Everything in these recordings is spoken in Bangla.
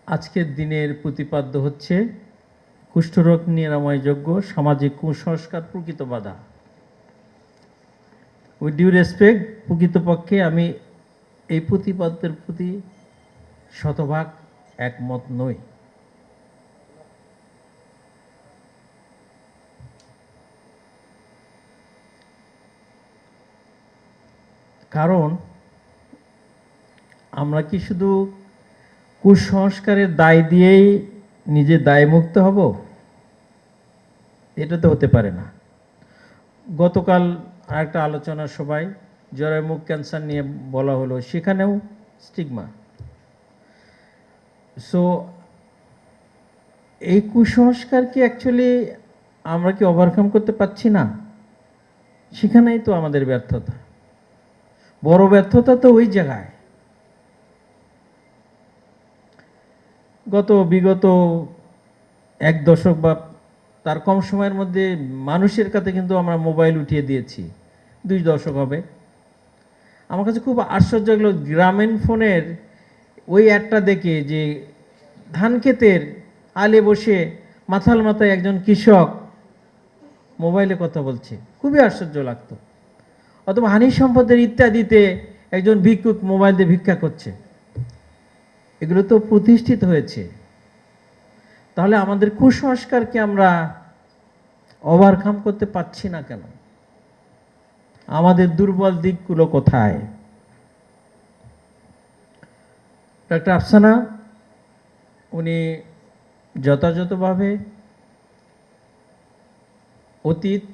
আজকের দিনের প্রতিপাদ্য হচ্ছে কুষ্ঠরোগ নিরাময়যোগ্য সামাজিক কুসংস্কার প্রকৃত বাধা। উইথ ডিউ রেসপেক্ট, প্রকৃতপক্ষে আমি এই প্রতিপাদ্যের প্রতি শতভাগ একমত নই। কারণ আমরা কি শুধু কুসংস্কারের দায় দিয়েই নিজে দায়মুক্ত হব? এটা তো হতে পারে না। গতকাল আরেকটা আলোচনা সভায় জরায়ু মুখ ক্যান্সার নিয়ে বলা হলো, সেখানেও স্টিগমা। সো এই কুসংস্কার কি অ্যাকচুয়ালি আমরা কি ওভারকাম করতে পারছি না? সেখানেই তো আমাদের ব্যর্থতা, বড় ব্যর্থতা তো ওই জায়গায়। বিগত এক দশক বা তার কম সময়ের মধ্যে মানুষের কাছে কিন্তু আমরা মোবাইল উঠিয়ে দিয়েছি, 2 দশক হবে। আমার কাছে খুব আশ্চর্য লাগলো গ্রামীণ ফোনের ওই অ্যাডটা দেখে, যে ধান ক্ষেতের আলে বসে মাথায় একজন কৃষক মোবাইলে কথা বলছে, খুবই আশ্চর্য লাগতো। অথবা হানি সম্পদের ইত্যাদিতে একজন ভিক্ষুক মোবাইল দিয়ে ভিক্ষা করছে। এগুলো তো প্রতিষ্ঠিত হয়েছে। তাহলে আমাদের কুসংস্কারকে আমরা ওভারকাম করতে পারছি না কেন? আমাদের দুর্বল দিকগুলো কোথায়? ডক্টর আফসানা উনি যথাযথভাবে অতীত,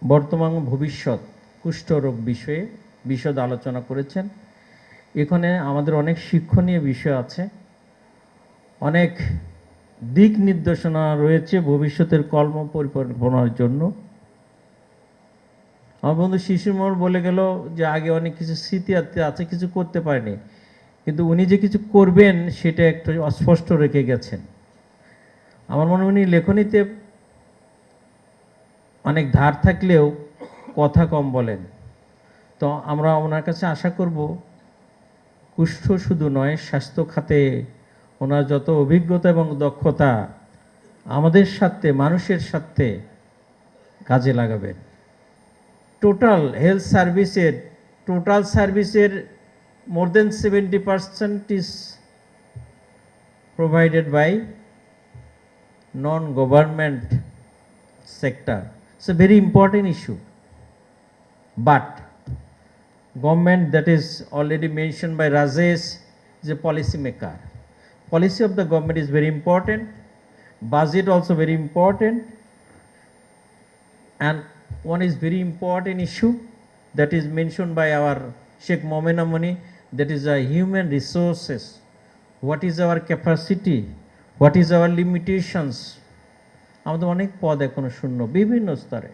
বর্তমান, ভবিষ্যৎ কুষ্ঠরোগ বিষয়ে বিশদ আলোচনা করেছেন। এখানে আমাদের অনেক শিক্ষণীয় বিষয় আছে, অনেক দিক নির্দেশনা রয়েছে ভবিষ্যতের কর্ম পরিকল্পনার জন্য। আমার বন্ধু শিশুমোহন বলে গেল যে আগে অনেক কিছু স্মৃতি আছে, কিছু করতে পারেনি, কিন্তু উনি যে কিছু করবেন সেটা একটু অস্পষ্ট রেখে গেছেন। আমার মনে হয় উনি লেখনীতে অনেক ধার থাকলেও কথা কম বলেন। তো আমরা ওনার কাছে আশা করব, কুষ্ঠ শুধু নয়, স্বাস্থ্য খাতে ওনার যত অভিজ্ঞতা এবং দক্ষতা আমাদের সাথে, মানুষের সাথে কাজে লাগাবেন। টোটাল হেলথ সার্ভিসের more than 70% is provided by non-government sector. It's a very important issue. But government, that is already mentioned by Rajesh, is a policy maker. Policy of the government is very important. Budget also very important. And one is very important issue that is mentioned by our Sheikh Momena Moni, that is human resources. What is our capacity? What is our limitations? আমাদের অনেক পদ এখনো শূন্য বিভিন্ন স্তরে।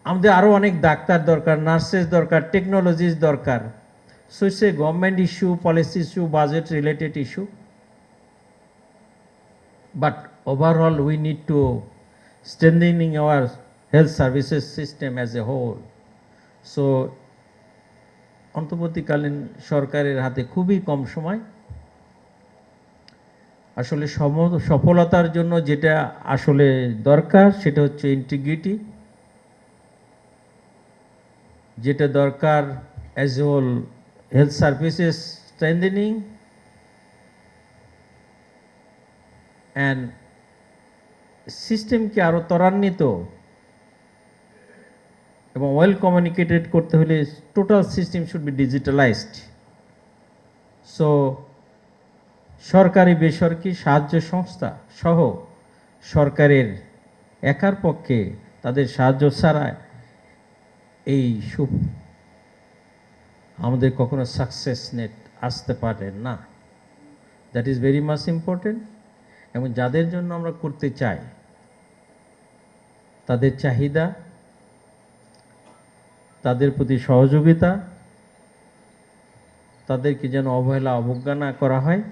আমাদের আরও অনেক ডাক্তার দরকার, নার্সেস দরকার, টেকনোলজিস দরকার। So it's a government issue, policy issue, budget related issue. But overall we need to strengthening our health services system as a whole. So অন্তর্বর্তীকালীন সরকারের হাতে খুবই কম সময়। আসলে সফলতার জন্য যেটা আসলে দরকার সেটা হচ্ছে ইন্টিগ্রিটি, যেটা দরকার as a whole health services strengthening and সিস্টেমকে আরও ত্বরান্বিত এবং ওয়েল কমিউনিকেটেড করতে হলে total system should be digitalized. So সরকারি বেসরকারি সাহায্য সংস্থা সহ সরকারের একার পক্ষে তাদের সাহায্য ছাড়া এই আমাদের কখনো সাকসেস নেট আসতে পারে না। That is very much important. এবং যাদের জন্য আমরা করতে চাই তাদের চাহিদা, তাদের প্রতি সহযোগিতা, তাদেরকে যেন অবহেলা অবজ্ঞা না করা হয়,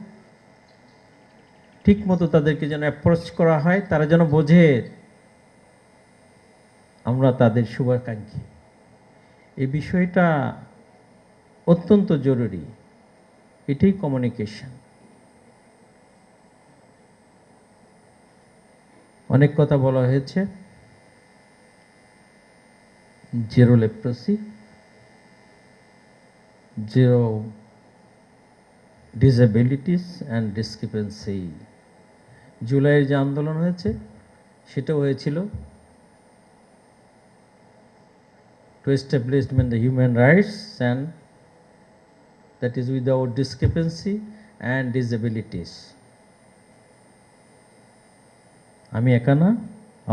ঠিকমতো তাদেরকে যেন অ্যাপ্রোচ করা হয়, তারা যেন বোঝে আমরা তাদের শুভাকাঙ্ক্ষী। এই বিষয়টা অত্যন্ত জরুরি। এটাই কমিউনিকেশন। অনেক কথা বলা হয়েছে, zero leprosy, zero disabilities and discrepancy. জুলাইয়ের যে আন্দোলন হয়েছে সেটাও হয়েছিল to establishment the human rights, and that is without discrepancy and disabilities. আমি একা না,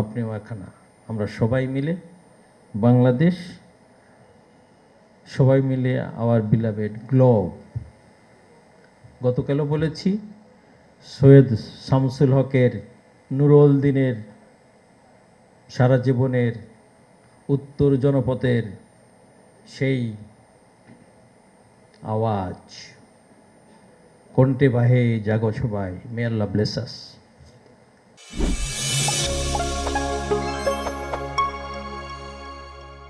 আপনিও একা না, আমরা সবাই মিলে বাংলাদেশ, সবাই মিলে আওয়ার বিলাভেড গ্লোব। গতকালও বলেছি সৈয়দ শামসুল হকের, নুরুল দিনের সারা জীবনের উত্তর জনপথের সেই আওয়াজ, কণ্ঠে বাহে জাগো সবাই, মে আল্লাহ ব্লেস আস।